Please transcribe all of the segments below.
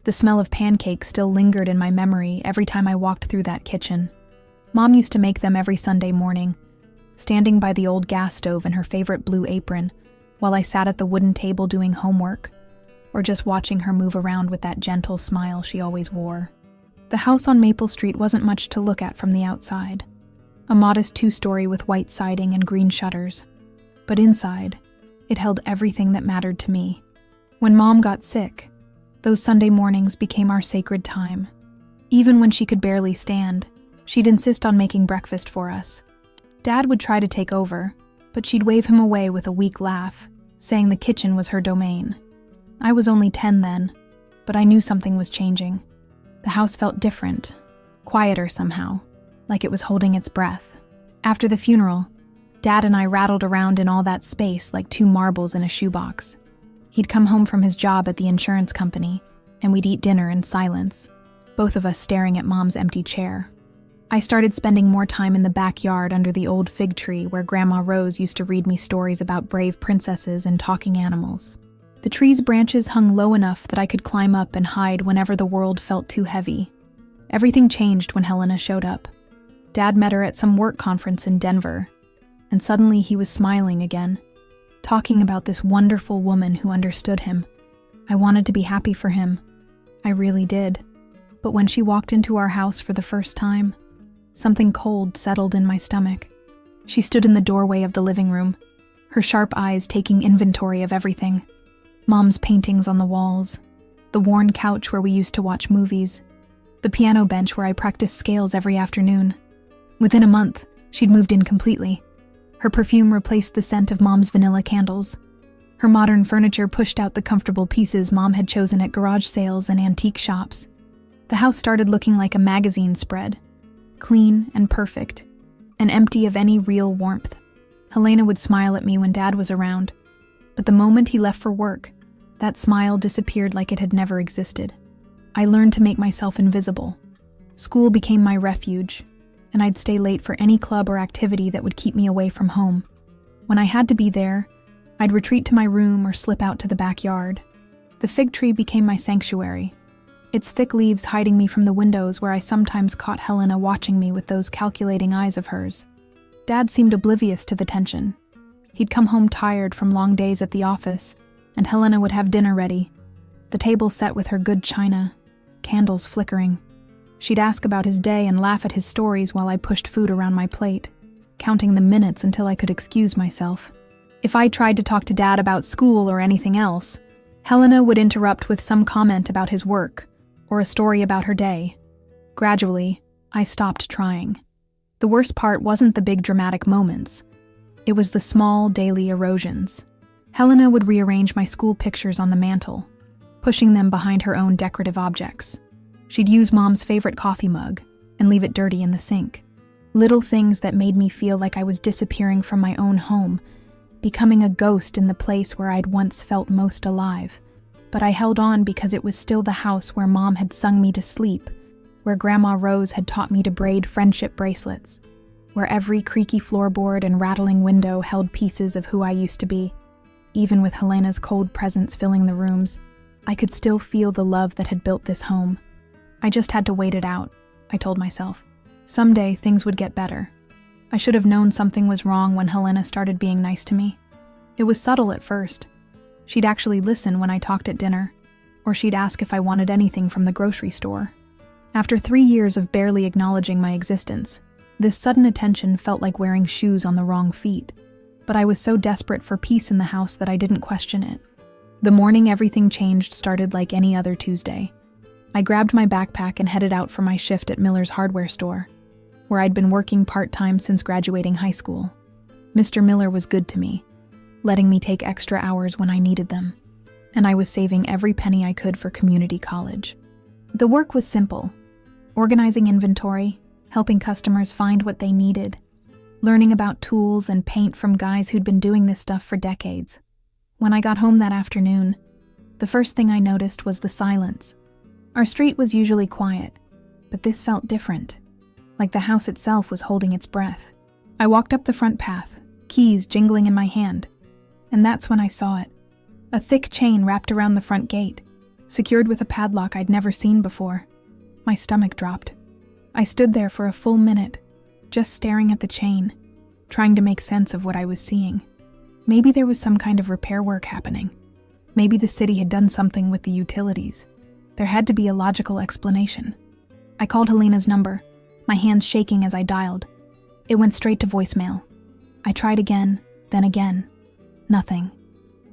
The smell of pancakes still lingered in my memory every time I walked through that kitchen. Mom used to make them every Sunday morning, standing by the old gas stove in her favorite blue apron, while I sat at the wooden table doing homework, or just watching her move around with that gentle smile she always wore. The house on Maple Street wasn't much to look at from the outside. A modest 2-story with white siding and green shutters. But inside, it held everything that mattered to me. When Mom got sick, those Sunday mornings became our sacred time. Even when she could barely stand, she'd insist on making breakfast for us. Dad would try to take over, but she'd wave him away with a weak laugh, saying the kitchen was her domain. I was only 10 then, but I knew something was changing. The house felt different, quieter somehow, like it was holding its breath. After the funeral, Dad and I rattled around in all that space like 2 marbles in a shoebox. He'd come home from his job at the insurance company, and we'd eat dinner in silence, both of us staring at Mom's empty chair. I started spending more time in the backyard under the old fig tree where Grandma Rose used to read me stories about brave princesses and talking animals. The tree's branches hung low enough that I could climb up and hide whenever the world felt too heavy. Everything changed when Helena showed up. Dad met her at some work conference in Denver, and suddenly he was smiling again, talking about this wonderful woman who understood him. I wanted to be happy for him. I really did. But when she walked into our house for the first time, something cold settled in my stomach. She stood in the doorway of the living room, her sharp eyes taking inventory of everything. Mom's paintings on the walls, the worn couch where we used to watch movies, the piano bench where I practiced scales every afternoon. Within a month, she'd moved in completely. Her perfume replaced the scent of Mom's vanilla candles. Her modern furniture pushed out the comfortable pieces Mom had chosen at garage sales and antique shops. The house started looking like a magazine spread, clean and perfect, and empty of any real warmth. Helena would smile at me when Dad was around, but the moment he left for work, that smile disappeared like it had never existed. I learned to make myself invisible. School became my refuge, and I'd stay late for any club or activity that would keep me away from home. When I had to be there, I'd retreat to my room or slip out to the backyard. The fig tree became my sanctuary, its thick leaves hiding me from the windows where I sometimes caught Helena watching me with those calculating eyes of hers. Dad seemed oblivious to the tension. He'd come home tired from long days at the office, and Helena would have dinner ready, the table set with her good china, candles flickering. She'd ask about his day and laugh at his stories while I pushed food around my plate, counting the minutes until I could excuse myself. If I tried to talk to Dad about school or anything else, Helena would interrupt with some comment about his work or a story about her day. Gradually, I stopped trying. The worst part wasn't the big dramatic moments. It was the small daily erosions. Helena would rearrange my school pictures on the mantle, pushing them behind her own decorative objects. She'd use Mom's favorite coffee mug and leave it dirty in the sink. Little things that made me feel like I was disappearing from my own home, becoming a ghost in the place where I'd once felt most alive. But I held on because it was still the house where Mom had sung me to sleep, where Grandma Rose had taught me to braid friendship bracelets, where every creaky floorboard and rattling window held pieces of who I used to be. Even with Helena's cold presence filling the rooms, I could still feel the love that had built this home. I just had to wait it out, I told myself. Someday things would get better. I should have known something was wrong when Helena started being nice to me. It was subtle at first. She'd actually listen when I talked at dinner, or she'd ask if I wanted anything from the grocery store. After 3 years of barely acknowledging my existence, this sudden attention felt like wearing shoes on the wrong feet. But I was so desperate for peace in the house that I didn't question it. The morning everything changed started like any other Tuesday. I grabbed my backpack and headed out for my shift at Miller's hardware store, where I'd been working part-time since graduating high school. Mr. Miller was good to me, letting me take extra hours when I needed them, and I was saving every penny I could for community college. The work was simple: organizing inventory, helping customers find what they needed, learning about tools and paint from guys who'd been doing this stuff for decades. When I got home that afternoon, the first thing I noticed was the silence. Our street was usually quiet, but this felt different, like the house itself was holding its breath. I walked up the front path, keys jingling in my hand, and that's when I saw it. A thick chain wrapped around the front gate, secured with a padlock I'd never seen before. My stomach dropped. I stood there for a full minute, just staring at the chain, trying to make sense of what I was seeing. Maybe there was some kind of repair work happening. Maybe the city had done something with the utilities. There had to be a logical explanation. I called Helena's number, my hands shaking as I dialed. It went straight to voicemail. I tried again, then again. Nothing.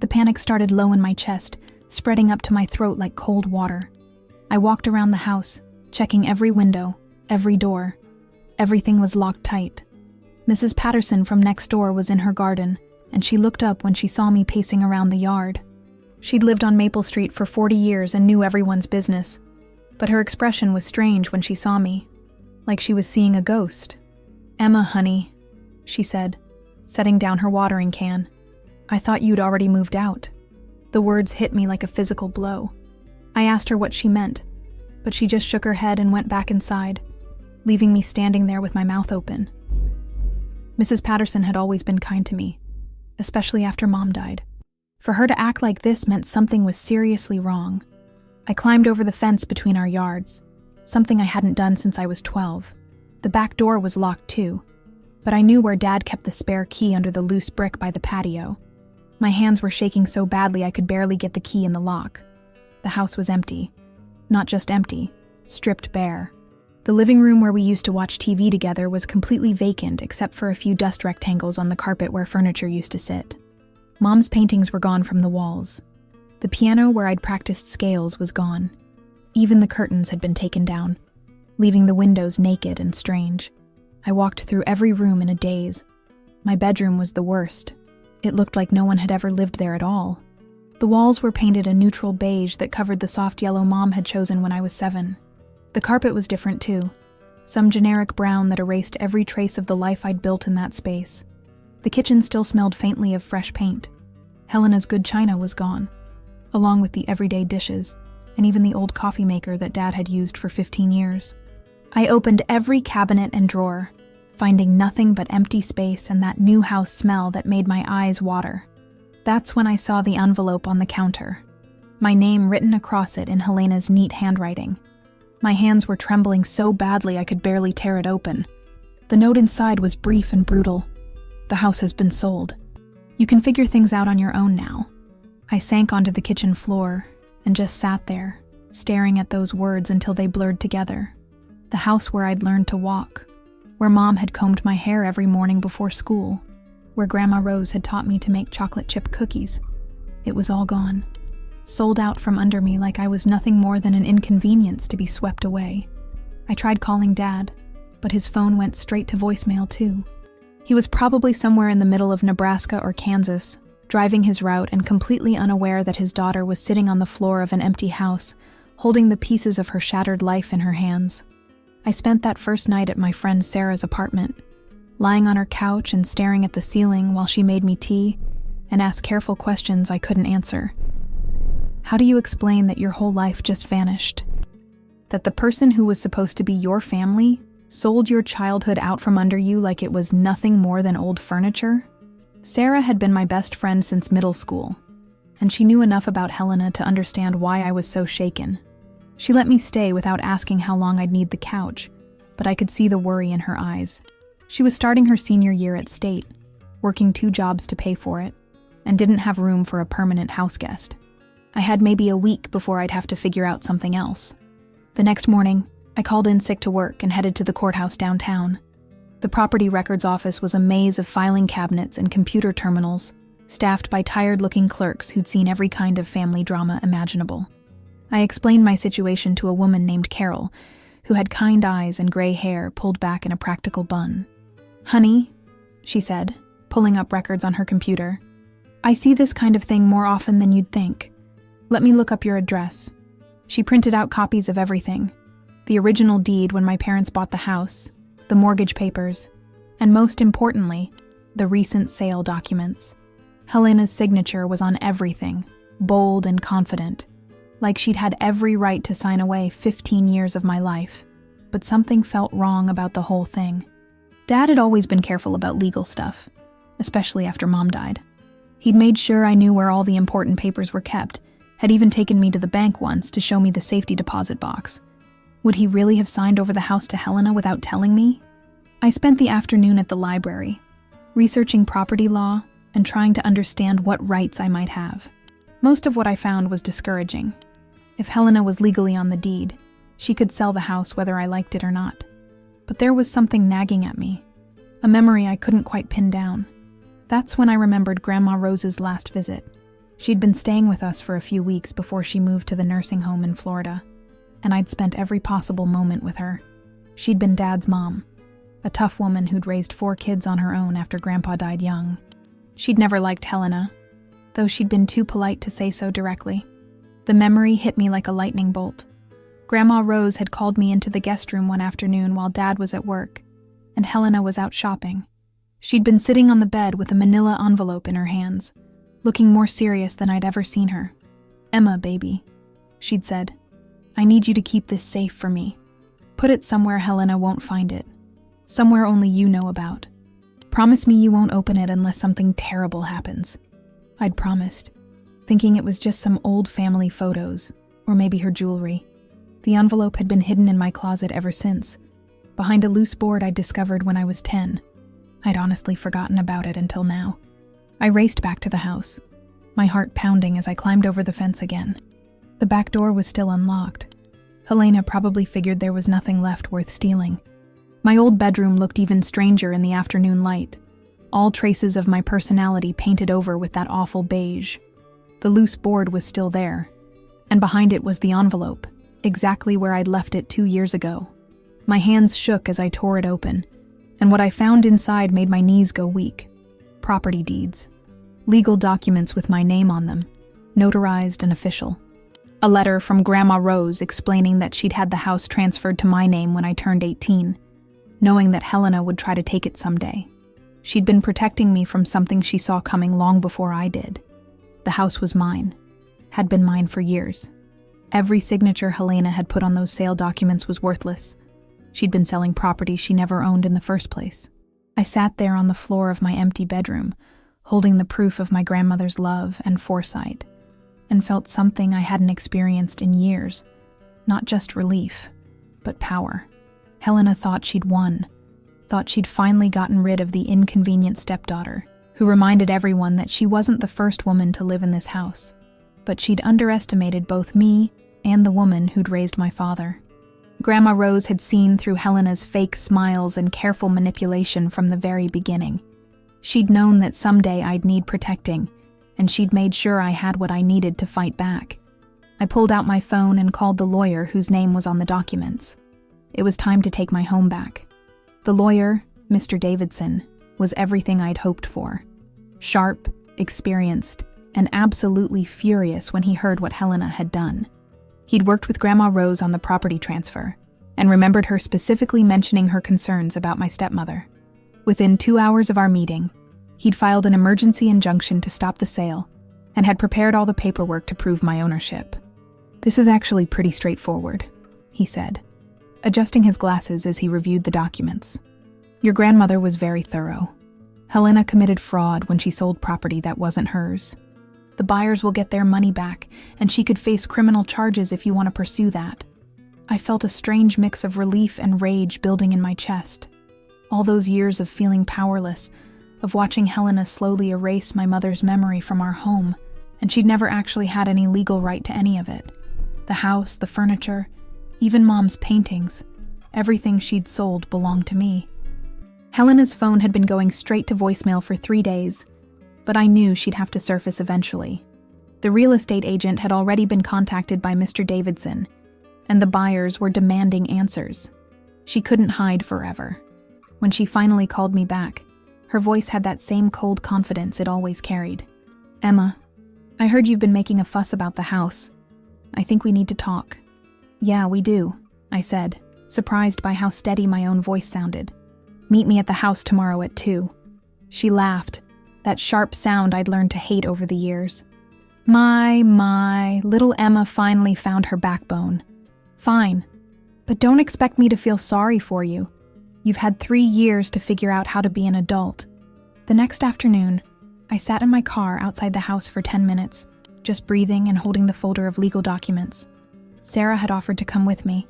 The panic started low in my chest, spreading up to my throat like cold water. I walked around the house, checking every window, every door. Everything was locked tight. Mrs. Patterson from next door was in her garden, and she looked up when she saw me pacing around the yard. She'd lived on Maple Street for 40 years and knew everyone's business, but her expression was strange when she saw me, like she was seeing a ghost. "Emma, honey," she said, setting down her watering can. "I thought you'd already moved out." The words hit me like a physical blow. I asked her what she meant, but she just shook her head and went back inside, leaving me standing there with my mouth open. Mrs. Patterson had always been kind to me, especially after Mom died. For her to act like this meant something was seriously wrong. I climbed over the fence between our yards, something I hadn't done since I was 12. The back door was locked too, but I knew where Dad kept the spare key under the loose brick by the patio. My hands were shaking so badly I could barely get the key in the lock. The house was empty. Not just empty, stripped bare. The living room where we used to watch TV together was completely vacant except for a few dust rectangles on the carpet where furniture used to sit. Mom's paintings were gone from the walls. The piano where I'd practiced scales was gone. Even the curtains had been taken down, leaving the windows naked and strange. I walked through every room in a daze. My bedroom was the worst. It looked like no one had ever lived there at all. The walls were painted a neutral beige that covered the soft yellow Mom had chosen when I was 7. The carpet was different too, some generic brown that erased every trace of the life I'd built in that space. The kitchen still smelled faintly of fresh paint. Helena's good china was gone, along with the everyday dishes, and even the old coffee maker that Dad had used for 15 years. I opened every cabinet and drawer, finding nothing but empty space and that new house smell that made my eyes water. That's when I saw the envelope on the counter, my name written across it in Helena's neat handwriting. My hands were trembling so badly I could barely tear it open. The note inside was brief and brutal. "The house has been sold. You can figure things out on your own now." I sank onto the kitchen floor and just sat there, staring at those words until they blurred together. The house where I'd learned to walk, where Mom had combed my hair every morning before school, where Grandma Rose had taught me to make chocolate chip cookies. It was all gone, sold out from under me like I was nothing more than an inconvenience to be swept away. I tried calling Dad, but his phone went straight to voicemail too. He was probably somewhere in the middle of Nebraska or Kansas, driving his route and completely unaware that his daughter was sitting on the floor of an empty house, holding the pieces of her shattered life in her hands. I spent that first night at my friend Sarah's apartment, lying on her couch and staring at the ceiling while she made me tea and asked careful questions I couldn't answer. How do you explain that your whole life just vanished? That the person who was supposed to be your family sold your childhood out from under you like it was nothing more than old furniture? Sarah had been my best friend since middle school, and she knew enough about Helena to understand why I was so shaken. She let me stay without asking how long I'd need the couch, but I could see the worry in her eyes. She was starting her senior year at State, working 2 jobs to pay for it, and didn't have room for a permanent house guest. I had maybe a week before I'd have to figure out something else. The next morning, I called in sick to work and headed to the courthouse downtown. The property records office was a maze of filing cabinets and computer terminals, staffed by tired-looking clerks who'd seen every kind of family drama imaginable. I explained my situation to a woman named Carol, who had kind eyes and gray hair pulled back in a practical bun. "Honey," she said, pulling up records on her computer, "I see this kind of thing more often than you'd think. Let me look up your address." She printed out copies of everything: the original deed when my parents bought the house, the mortgage papers, and most importantly, the recent sale documents. Helena's signature was on everything, bold and confident, like she'd had every right to sign away 15 years of my life. But something felt wrong about the whole thing. Dad had always been careful about legal stuff, especially after Mom died. He'd made sure I knew where all the important papers were kept, had even taken me to the bank once to show me the safety deposit box. Would he really have signed over the house to Helena without telling me? I spent the afternoon at the library, researching property law and trying to understand what rights I might have. Most of what I found was discouraging. If Helena was legally on the deed, she could sell the house whether I liked it or not. But there was something nagging at me, a memory I couldn't quite pin down. That's when I remembered Grandma Rose's last visit. She'd been staying with us for a few weeks before she moved to the nursing home in Florida, and I'd spent every possible moment with her. She'd been Dad's mom, a tough woman who'd raised 4 kids on her own after Grandpa died young. She'd never liked Helena, though she'd been too polite to say so directly. The memory hit me like a lightning bolt. Grandma Rose had called me into the guest room one afternoon while Dad was at work, and Helena was out shopping. She'd been sitting on the bed with a manila envelope in her hands, looking more serious than I'd ever seen her. "Emma, baby," she'd said, "I need you to keep this safe for me. Put it somewhere Helena won't find it. Somewhere only you know about. Promise me you won't open it unless something terrible happens." I'd promised, thinking it was just some old family photos, or maybe her jewelry. The envelope had been hidden in my closet ever since, behind a loose board I'd discovered when I was 10. I'd honestly forgotten about it until now. I raced back to the house, my heart pounding as I climbed over the fence again. The back door was still unlocked. Helena probably figured there was nothing left worth stealing. My old bedroom looked even stranger in the afternoon light, all traces of my personality painted over with that awful beige. The loose board was still there, and behind it was the envelope, exactly where I'd left it 2 years ago. My hands shook as I tore it open, and what I found inside made my knees go weak. Property deeds. Legal documents with my name on them, notarized and official. A letter from Grandma Rose explaining that she'd had the house transferred to my name when I turned 18, knowing that Helena would try to take it someday. She'd been protecting me from something she saw coming long before I did. The house was mine, had been mine for years. Every signature Helena had put on those sale documents was worthless. She'd been selling property she never owned in the first place. I sat there on the floor of my empty bedroom, holding the proof of my grandmother's love and foresight, and felt something I hadn't experienced in years. Not just relief, but power. Helena thought she'd won, thought she'd finally gotten rid of the inconvenient stepdaughter, who reminded everyone that she wasn't the first woman to live in this house. But she'd underestimated both me and the woman who'd raised my father. Grandma Rose had seen through Helena's fake smiles and careful manipulation from the very beginning. She'd known that someday I'd need protecting, and she'd made sure I had what I needed to fight back. I pulled out my phone and called the lawyer whose name was on the documents. It was time to take my home back. The lawyer, Mr. Davidson, was everything I'd hoped for. Sharp, experienced, and absolutely furious when he heard what Helena had done. He'd worked with Grandma Rose on the property transfer, and remembered her specifically mentioning her concerns about my stepmother. Within 2 hours of our meeting, he'd filed an emergency injunction to stop the sale, and had prepared all the paperwork to prove my ownership. "This is actually pretty straightforward," he said, adjusting his glasses as he reviewed the documents. "Your grandmother was very thorough. Helena committed fraud when she sold property that wasn't hers. The buyers will get their money back, and she could face criminal charges if you want to pursue that." I felt a strange mix of relief and rage building in my chest. All those years of feeling powerless, of watching Helena slowly erase my mother's memory from our home, and she'd never actually had any legal right to any of it. The house, the furniture, even Mom's paintings, everything she'd sold belonged to me. Helena's phone had been going straight to voicemail for 3 days, but I knew she'd have to surface eventually. The real estate agent had already been contacted by Mr. Davidson, and the buyers were demanding answers. She couldn't hide forever. When she finally called me back, her voice had that same cold confidence it always carried. "Emma, I heard you've been making a fuss about the house. I think we need to talk." "Yeah, we do," I said, surprised by how steady my own voice sounded. "Meet me at the house tomorrow at 2. She laughed, that sharp sound I'd learned to hate over the years. My, little Emma finally found her backbone. "Fine, but don't expect me to feel sorry for you. You've had 3 years to figure out how to be an adult." The next afternoon, I sat in my car outside the house for 10 minutes, just breathing and holding the folder of legal documents. Sarah had offered to come with me,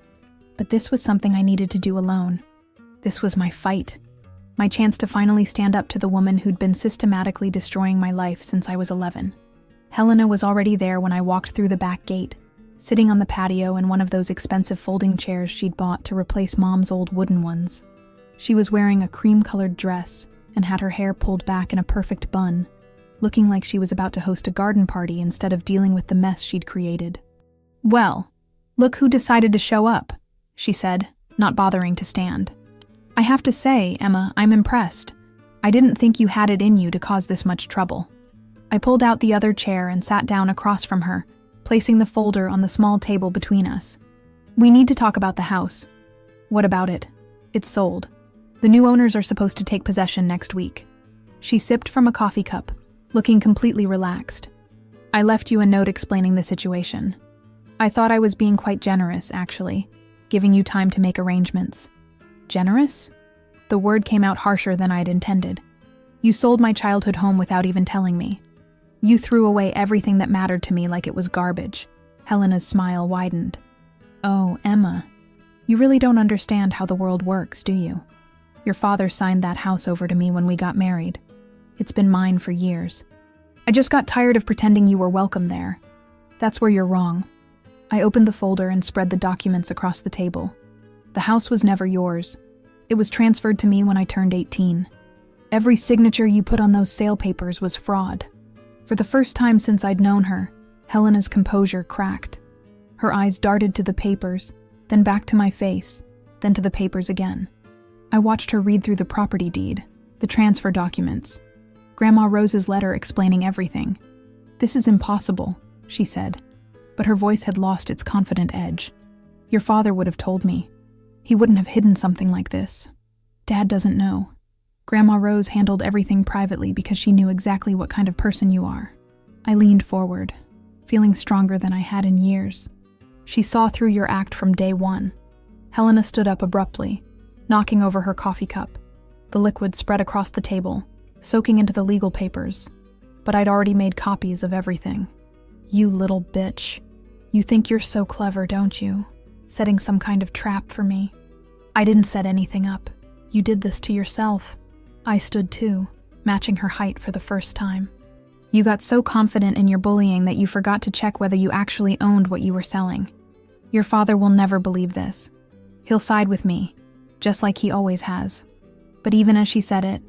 but this was something I needed to do alone. This was my fight. My chance to finally stand up to the woman who'd been systematically destroying my life since I was 11. Helena was already there when I walked through the back gate, sitting on the patio in one of those expensive folding chairs she'd bought to replace Mom's old wooden ones. She was wearing a cream-colored dress and had her hair pulled back in a perfect bun, looking like she was about to host a garden party instead of dealing with the mess she'd created. "Well, look who decided to show up," she said, not bothering to stand. "I have to say, Emma, I'm impressed. I didn't think you had it in you to cause this much trouble." I pulled out the other chair and sat down across from her, placing the folder on the small table between us. "We need to talk about the house." "What about it?" "It's sold. The new owners are supposed to take possession next week." She sipped from a coffee cup, looking completely relaxed. "I left you a note explaining the situation. I thought I was being quite generous, actually, giving you time to make arrangements." "Generous?" The word came out harsher than I'd intended. "You sold my childhood home without even telling me. You threw away everything that mattered to me like it was garbage." Helena's smile widened. "Oh, Emma, you really don't understand how the world works, do you? Your father signed that house over to me when we got married. It's been mine for years. I just got tired of pretending you were welcome there. That's where you're wrong." I opened the folder and spread the documents across the table. "The house was never yours. It was transferred to me when I turned 18. Every signature you put on those sale papers was fraud." For the first time since I'd known her, Helena's composure cracked. Her eyes darted to the papers, then back to my face, then to the papers again. I watched her read through the property deed, the transfer documents, Grandma Rose's letter explaining everything. "This is impossible," she said, but her voice had lost its confident edge. "Your father would have told me. He wouldn't have hidden something like this. Dad doesn't know. Grandma Rose handled everything privately because she knew exactly what kind of person you are." I leaned forward, feeling stronger than I had in years. "She saw through your act from day one." Helena stood up abruptly, knocking over her coffee cup. The liquid spread across the table, soaking into the legal papers, but I'd already made copies of everything. "You little bitch. You think you're so clever, don't you? Setting some kind of trap for me." "I didn't set anything up. You did this to yourself." I stood too, matching her height for the first time. "You got so confident in your bullying that you forgot to check whether you actually owned what you were selling. Your father will never believe this. He'll side with me, just like he always has." But even as she said it,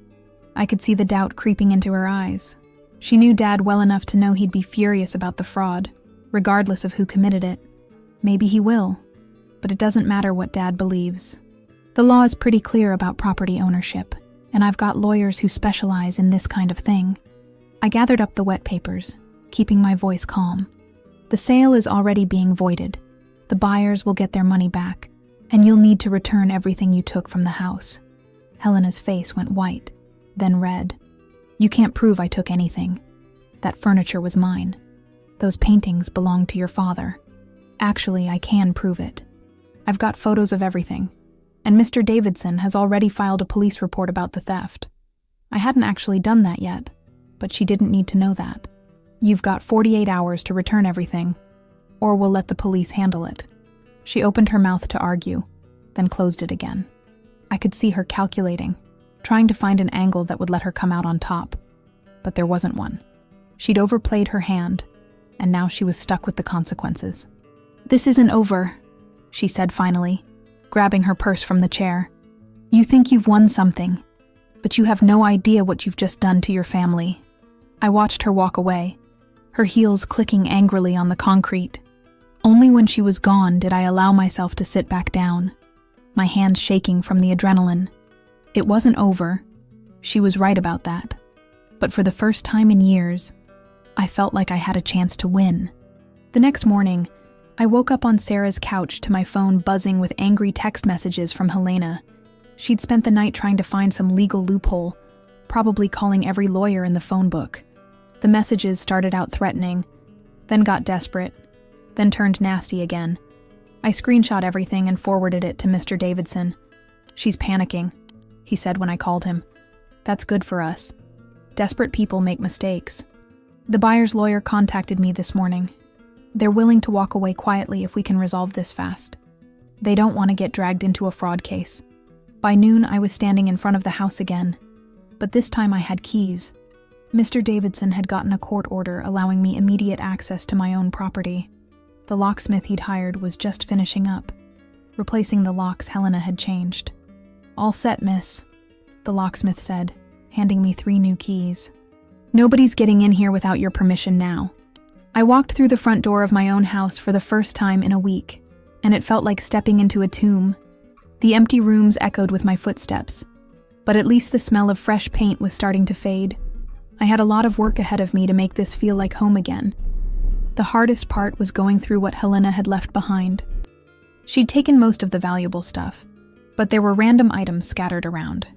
I could see the doubt creeping into her eyes. She knew Dad well enough to know he'd be furious about the fraud, regardless of who committed it. Maybe he will, but it doesn't matter what Dad believes. The law is pretty clear about property ownership, and I've got lawyers who specialize in this kind of thing. I gathered up the wet papers, keeping my voice calm. "The sale is already being voided. The buyers will get their money back, and you'll need to return everything you took from the house." Helena's face went white, then red. "You can't prove I took anything. That furniture was mine. Those paintings belonged to your father. Actually, I can prove it. I've got photos of everything, and Mr. Davidson has already filed a police report about the theft. I hadn't actually done that yet, but she didn't need to know that. You've got 48 hours to return everything, or we'll let the police handle it." She opened her mouth to argue, then closed it again. I could see her calculating, trying to find an angle that would let her come out on top, but there wasn't one. She'd overplayed her hand, and now she was stuck with the consequences. "This isn't over," she said finally, grabbing her purse from the chair. "You think you've won something, but you have no idea what you've just done to your family." I watched her walk away, her heels clicking angrily on the concrete. Only when she was gone did I allow myself to sit back down, my hands shaking from the adrenaline. It wasn't over. She was right about that. But for the first time in years, I felt like I had a chance to win. The next morning, I woke up on Sarah's couch to my phone buzzing with angry text messages from Helena. She'd spent the night trying to find some legal loophole, probably calling every lawyer in the phone book. The messages started out threatening, then got desperate, then turned nasty again. I screenshot everything and forwarded it to Mr. Davidson. "She's panicking," he said when I called him. "That's good for us. Desperate people make mistakes." The buyer's lawyer contacted me this morning. They're willing to walk away quietly if we can resolve this fast. They don't want to get dragged into a fraud case. By noon, I was standing in front of the house again, but this time I had keys. Mr. Davidson had gotten a court order allowing me immediate access to my own property. The locksmith he'd hired was just finishing up, replacing the locks Helena had changed. "All set, miss," the locksmith said, handing me 3 new keys. "Nobody's getting in here without your permission now." I walked through the front door of my own house for the first time in a week, and it felt like stepping into a tomb. The empty rooms echoed with my footsteps, but at least the smell of fresh paint was starting to fade. I had a lot of work ahead of me to make this feel like home again. The hardest part was going through what Helena had left behind. She'd taken most of the valuable stuff, but there were random items scattered around.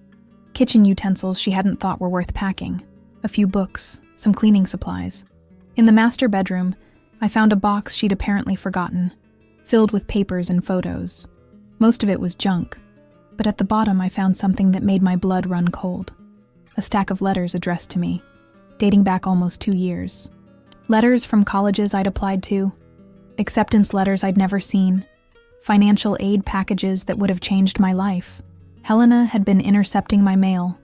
Kitchen utensils she hadn't thought were worth packing, a few books, some cleaning supplies. In the master bedroom, I found a box she'd apparently forgotten, filled with papers and photos. Most of it was junk, but at the bottom I found something that made my blood run cold. A stack of letters addressed to me, dating back almost 2 years. Letters from colleges I'd applied to, acceptance letters I'd never seen, financial aid packages that would have changed my life. Helena had been intercepting my mail,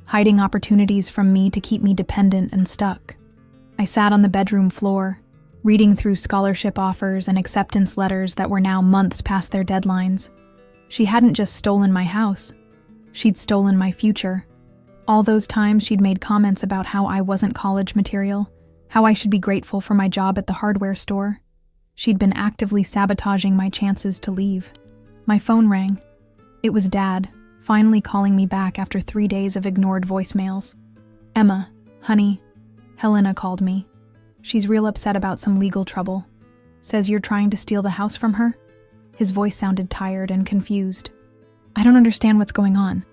hiding opportunities from me to keep me dependent and stuck. I sat on the bedroom floor, reading through scholarship offers and acceptance letters that were now months past their deadlines. She hadn't just stolen my house, she'd stolen my future. All those times she'd made comments about how I wasn't college material, how I should be grateful for my job at the hardware store. She'd been actively sabotaging my chances to leave. My phone rang. It was Dad, finally calling me back after 3 days of ignored voicemails. "Emma, honey," Helena called me. "She's real upset about some legal trouble. Says you're trying to steal the house from her?" His voice sounded tired and confused. "I don't understand what's going on."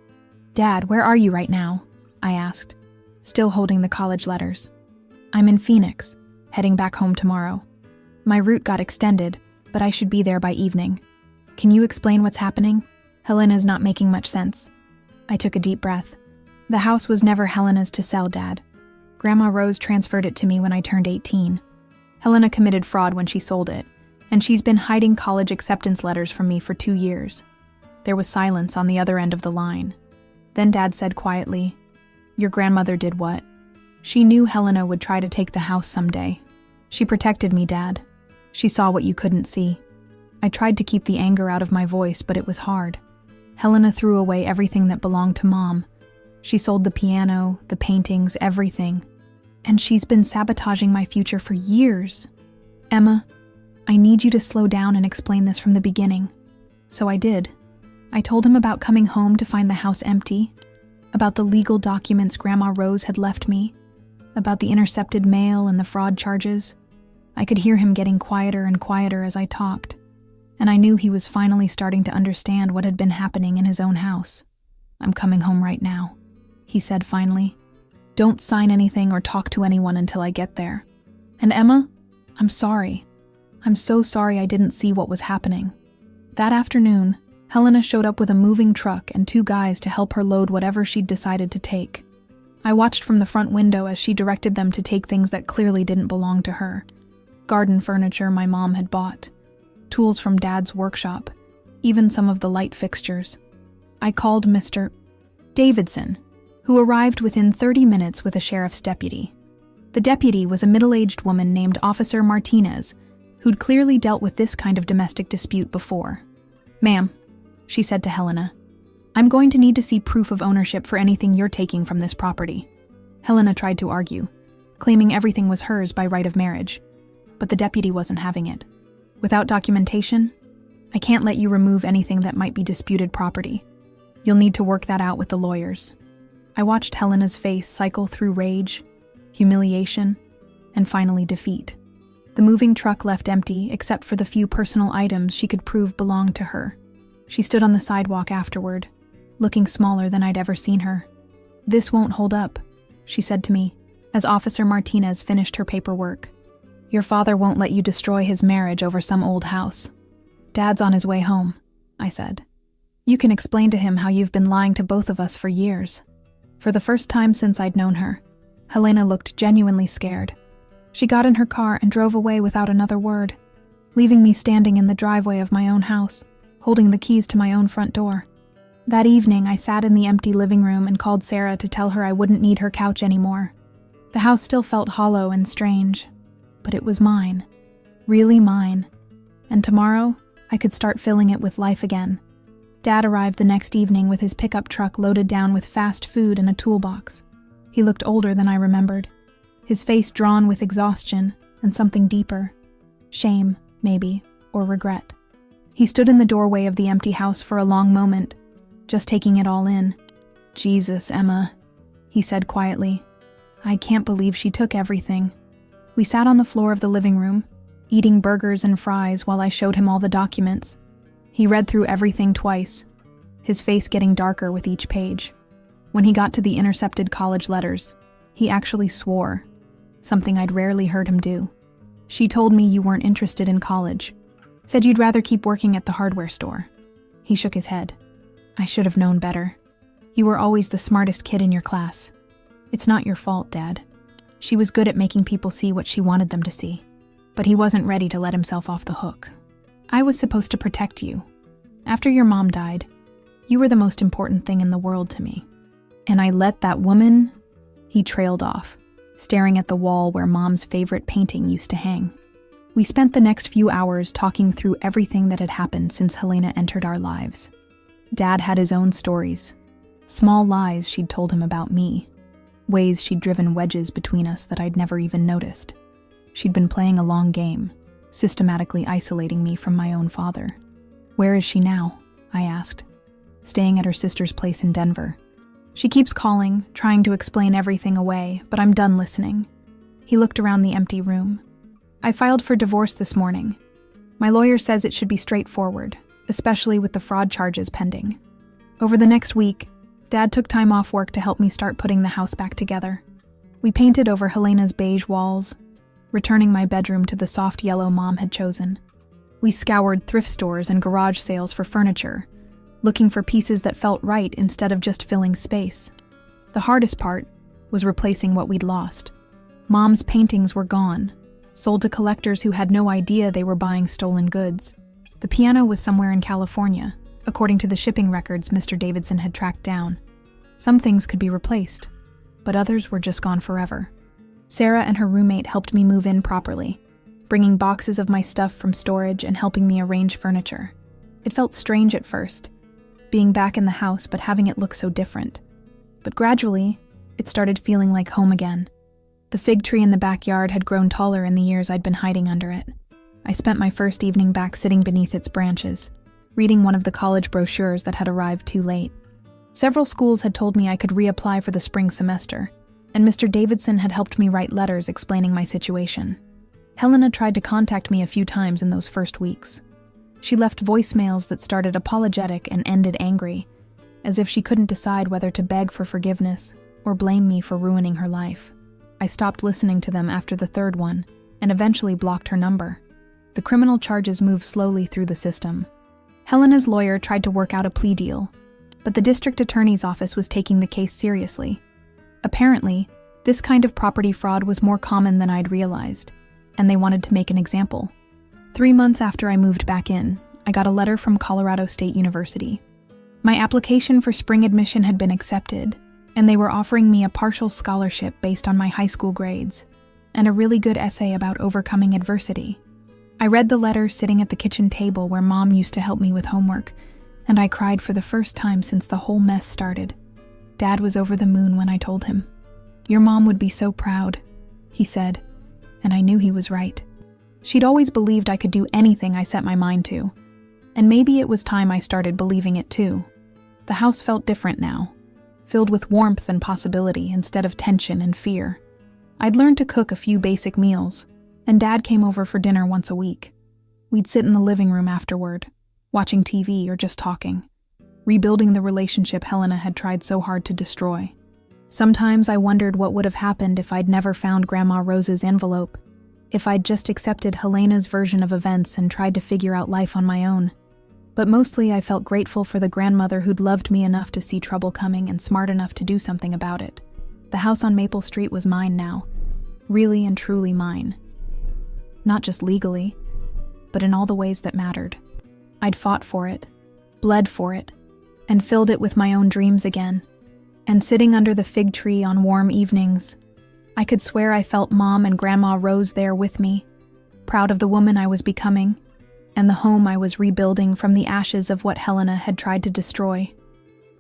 "Dad, where are you right now?" I asked, still holding the college letters. "I'm in Phoenix, heading back home tomorrow. My route got extended, but I should be there by evening. Can you explain what's happening? Helena's not making much sense." I took a deep breath. "The house was never Helena's to sell, Dad. Grandma Rose transferred it to me when I turned 18. Helena committed fraud when she sold it, and she's been hiding college acceptance letters from me for 2 years. There was silence on the other end of the line. Then Dad said quietly, "Your grandmother did what? She knew Helena would try to take the house someday. She protected me, Dad. She saw what you couldn't see." I tried to keep the anger out of my voice, but it was hard. Helena threw away everything that belonged to Mom. She sold the piano, the paintings, everything. And she's been sabotaging my future for years. "Emma, I need you to slow down and explain this from the beginning." So I did. I told him about coming home to find the house empty, about the legal documents Grandma Rose had left me, about the intercepted mail and the fraud charges. I could hear him getting quieter and quieter as I talked, and I knew he was finally starting to understand what had been happening in his own house. "I'm coming home right now," he said finally. "Don't sign anything or talk to anyone until I get there. And Emma, I'm sorry. I'm so sorry I didn't see what was happening." That afternoon, Helena showed up with a moving truck and 2 guys to help her load whatever she'd decided to take. I watched from the front window as she directed them to take things that clearly didn't belong to her. Garden furniture my mom had bought, tools from Dad's workshop, even some of the light fixtures. I called Mr. Davidson, who arrived within 30 minutes with a sheriff's deputy. The deputy was a middle-aged woman named Officer Martinez, who'd clearly dealt with this kind of domestic dispute before. "Ma'am," she said to Helena, "I'm going to need to see proof of ownership for anything you're taking from this property." Helena tried to argue, claiming everything was hers by right of marriage, but the deputy wasn't having it. "Without documentation, I can't let you remove anything that might be disputed property. You'll need to work that out with the lawyers." I watched Helena's face cycle through rage, humiliation, and finally defeat. The moving truck left empty except for the few personal items she could prove belonged to her. She stood on the sidewalk afterward, looking smaller than I'd ever seen her. "This won't hold up," she said to me, as Officer Martinez finished her paperwork. "Your father won't let you destroy his marriage over some old house. Dad's on his way home," I said. "You can explain to him how you've been lying to both of us for years." For the first time since I'd known her, Helena looked genuinely scared. She got in her car and drove away without another word, leaving me standing in the driveway of my own house, holding the keys to my own front door. That evening, I sat in the empty living room and called Sarah to tell her I wouldn't need her couch anymore. The house still felt hollow and strange, but it was mine, really mine, and tomorrow I could start filling it with life again. Dad arrived the next evening with his pickup truck loaded down with fast food and a toolbox. He looked older than I remembered, his face drawn with exhaustion and something deeper. Shame, maybe, or regret. He stood in the doorway of the empty house for a long moment, just taking it all in. "Jesus, Emma," he said quietly. "I can't believe she took everything." We sat on the floor of the living room, eating burgers and fries while I showed him all the documents. He read through everything twice, his face getting darker with each page. When he got to the intercepted college letters, he actually swore, something I'd rarely heard him do. "She told me you weren't interested in college. Said you'd rather keep working at the hardware store." He shook his head. "I should have known better. You were always the smartest kid in your class. It's not your fault, Dad. She was good at making people see what she wanted them to see. But he wasn't ready to let himself off the hook. I was supposed to protect you. After your mom died, you were the most important thing in the world to me. And I let that woman..." He trailed off, staring at the wall where Mom's favorite painting used to hang. We spent the next few hours talking through everything that had happened since Helena entered our lives. Dad had his own stories, small lies she'd told him about me, ways she'd driven wedges between us that I'd never even noticed. She'd been playing a long game, systematically isolating me from my own father. "Where is she now?" I asked. "Staying at her sister's place in Denver. She keeps calling, trying to explain everything away, but I'm done listening." He looked around the empty room. "I filed for divorce this morning. My lawyer says it should be straightforward, especially with the fraud charges pending. Over the next week, Dad took time off work to help me start putting the house back together. We painted over Helena's beige walls, returning my bedroom to the soft yellow Mom had chosen. We scoured thrift stores and garage sales for furniture, looking for pieces that felt right instead of just filling space. The hardest part was replacing what we'd lost. Mom's paintings were gone, sold to collectors who had no idea they were buying stolen goods. The piano was somewhere in California, according to the shipping records Mr. Davidson had tracked down. Some things could be replaced, but others were just gone forever. Sarah and her roommate helped me move in properly, bringing boxes of my stuff from storage and helping me arrange furniture. It felt strange at first, being back in the house but having it look so different. But gradually, it started feeling like home again. The fig tree in the backyard had grown taller in the years I'd been hiding under it. I spent my first evening back sitting beneath its branches, reading one of the college brochures that had arrived too late. Several schools had told me I could reapply for the spring semester, and Mr. Davidson had helped me write letters explaining my situation. Helena tried to contact me a few times in those first weeks. She left voicemails that started apologetic and ended angry, as if she couldn't decide whether to beg for forgiveness or blame me for ruining her life. I stopped listening to them after the third one, and eventually blocked her number. The criminal charges moved slowly through the system. Helena's lawyer tried to work out a plea deal, but the district attorney's office was taking the case seriously. Apparently, this kind of property fraud was more common than I'd realized, and they wanted to make an example. 3 months after I moved back in, I got a letter from Colorado State University. My application for spring admission had been accepted, and they were offering me a partial scholarship based on my high school grades, and a really good essay about overcoming adversity. I read the letter sitting at the kitchen table where Mom used to help me with homework, and I cried for the first time since the whole mess started. Dad was over the moon when I told him. "Your mom would be so proud," he said, and I knew he was right. She'd always believed I could do anything I set my mind to, and maybe it was time I started believing it too. The house felt different now, filled with warmth and possibility instead of tension and fear. I'd learned to cook a few basic meals, and Dad came over for dinner once a week. We'd sit in the living room afterward, watching TV or just talking, rebuilding the relationship Helena had tried so hard to destroy. Sometimes I wondered what would have happened if I'd never found Grandma Rose's envelope, if I'd just accepted Helena's version of events and tried to figure out life on my own. But mostly I felt grateful for the grandmother who'd loved me enough to see trouble coming and smart enough to do something about it. The house on Maple Street was mine now, really and truly mine. Not just legally, but in all the ways that mattered. I'd fought for it, bled for it, and filled it with my own dreams again. And sitting under the fig tree on warm evenings, I could swear I felt Mom and Grandma Rose there with me, proud of the woman I was becoming, and the home I was rebuilding from the ashes of what Helena had tried to destroy.